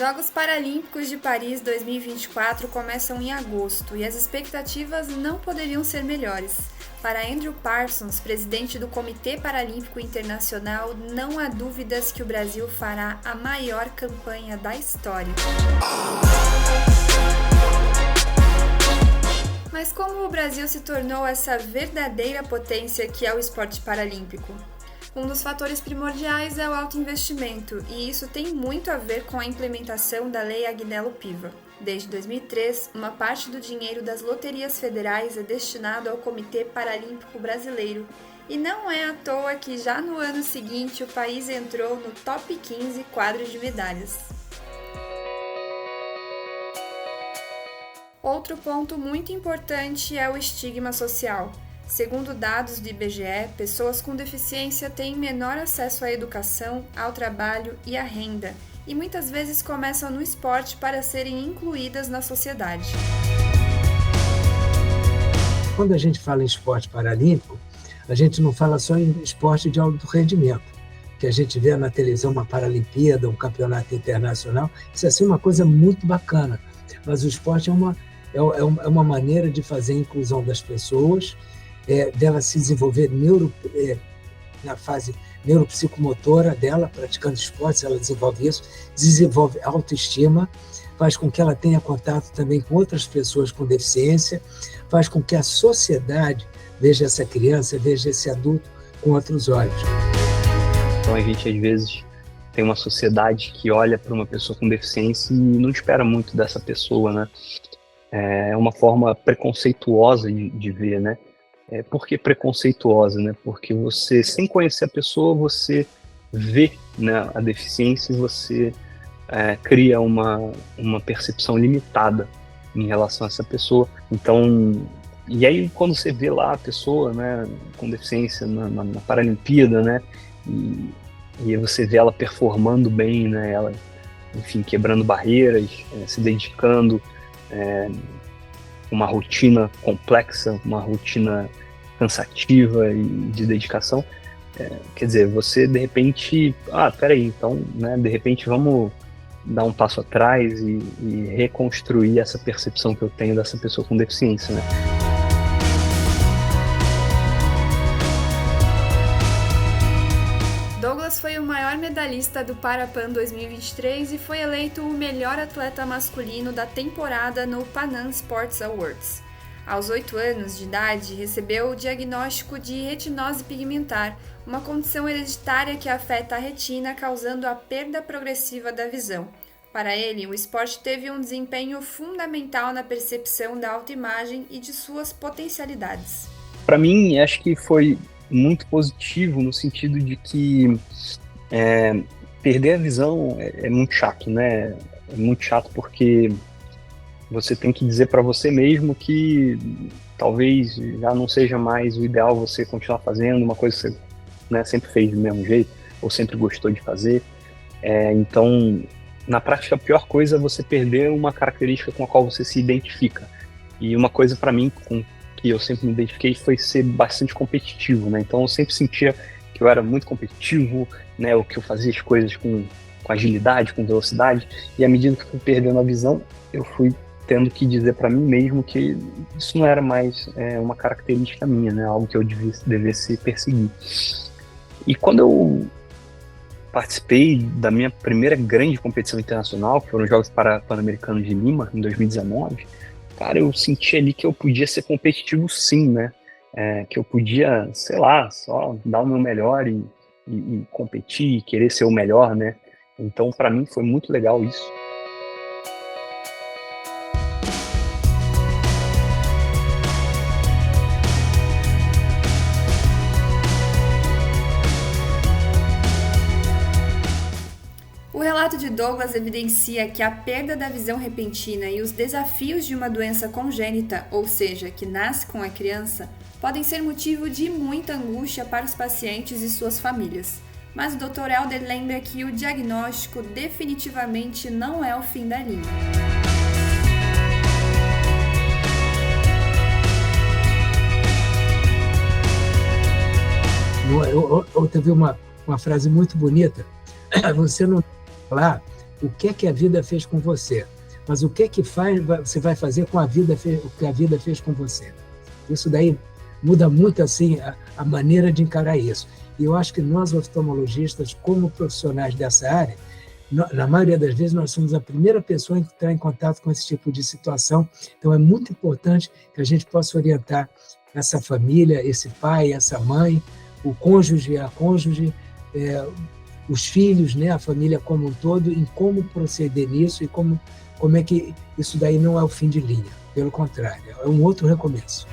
Jogos Paralímpicos de Paris 2024 começam em agosto e as expectativas não poderiam ser melhores. Para Andrew Parsons, presidente do Comitê Paralímpico Internacional, não há dúvidas que o Brasil fará a maior campanha da história. Mas como o Brasil se tornou essa verdadeira potência que é o esporte paralímpico? Um dos fatores primordiais é o alto investimento, e isso tem muito a ver com a implementação da Lei Agnello-Piva. Desde 2003, uma parte do dinheiro das loterias federais é destinado ao Comitê Paralímpico Brasileiro, e não é à toa que já no ano seguinte o país entrou no top 15 quadro de medalhas. Outro ponto muito importante é o estigma social. Segundo dados do IBGE, pessoas com deficiência têm menor acesso à educação, ao trabalho e à renda, e muitas vezes começam no esporte para serem incluídas na sociedade. Quando a gente fala em esporte paralímpico, a gente não fala só em esporte de alto rendimento, que a gente vê na televisão uma Paralimpíada, um campeonato internacional, isso é assim uma coisa muito bacana, mas o esporte é uma maneira de fazer a inclusão das pessoas, dela se desenvolver na fase neuropsicomotora dela, praticando esportes, ela desenvolve isso, desenvolve autoestima, faz com que ela tenha contato também com outras pessoas com deficiência, faz com que a sociedade veja essa criança, veja esse adulto com outros olhos. Então a gente às vezes tem uma sociedade que olha para uma pessoa com deficiência e não espera muito dessa pessoa, né? É uma forma preconceituosa de ver, né? Por que preconceituosa, né? Porque você, sem conhecer a pessoa, você vê, né, a deficiência e você cria uma percepção limitada em relação a essa pessoa. Então, e aí quando você vê lá a pessoa, né, com deficiência na Paralimpíada, né, e você vê ela performando bem, né, ela, enfim, quebrando barreiras, se dedicando, uma rotina complexa, uma rotina cansativa e de dedicação, quer dizer, você de repente, peraí, então, né, de repente vamos dar um passo atrás e reconstruir essa percepção que eu tenho dessa pessoa com deficiência, né? Douglas foi o maior medalhista do Parapan 2023 e foi eleito o melhor atleta masculino da temporada no Pan Am Sports Awards. Aos 8 anos de idade, recebeu o diagnóstico de retinose pigmentar, uma condição hereditária que afeta a retina, causando a perda progressiva da visão. Para ele, o esporte teve um desempenho fundamental na percepção da autoimagem e de suas potencialidades. Para mim, acho que foi muito positivo no sentido de que perder a visão é muito chato, né? É muito chato porque você tem que dizer para você mesmo que talvez já não seja mais o ideal você continuar fazendo uma coisa que você, né, sempre fez do mesmo jeito ou sempre gostou de fazer. Então, na prática, a pior coisa é você perder uma característica com a qual você se identifica. E uma coisa para mim com que eu sempre me identifiquei foi ser bastante competitivo, né? Então eu sempre sentia que eu era muito competitivo, né? O que eu fazia as coisas com agilidade, com velocidade, e à medida que eu fui perdendo a visão, eu fui tendo que dizer para mim mesmo que isso não era mais uma característica minha, né? Algo que eu devesse perseguir. E quando eu participei da minha primeira grande competição internacional, que foram os Jogos Pan-Americanos de Lima, em 2019, cara, eu senti ali que eu podia ser competitivo sim, né? Que eu podia, sei lá, só dar o meu melhor e competir e querer ser o melhor, né? Então, para mim, foi muito legal isso. O relato de Douglas evidencia que a perda da visão repentina e os desafios de uma doença congênita, ou seja, que nasce com a criança, podem ser motivo de muita angústia para os pacientes e suas famílias. Mas o Dr. Helder lembra que o diagnóstico definitivamente não é o fim da linha. Eu teve uma frase muito bonita. Você não lá o que é que a vida fez com você, mas o que é que você vai fazer com o que a vida fez com você. Isso daí muda muito assim a maneira de encarar isso. E eu acho que nós, oftalmologistas, como profissionais dessa área, na maioria das vezes nós somos a primeira pessoa a entrar em contato com esse tipo de situação. Então é muito importante que a gente possa orientar essa família, esse pai, essa mãe, o cônjuge, a cônjuge, os filhos, né, a família como um todo, em como proceder nisso e como é que isso daí não é o fim de linha. Pelo contrário, é um outro recomeço.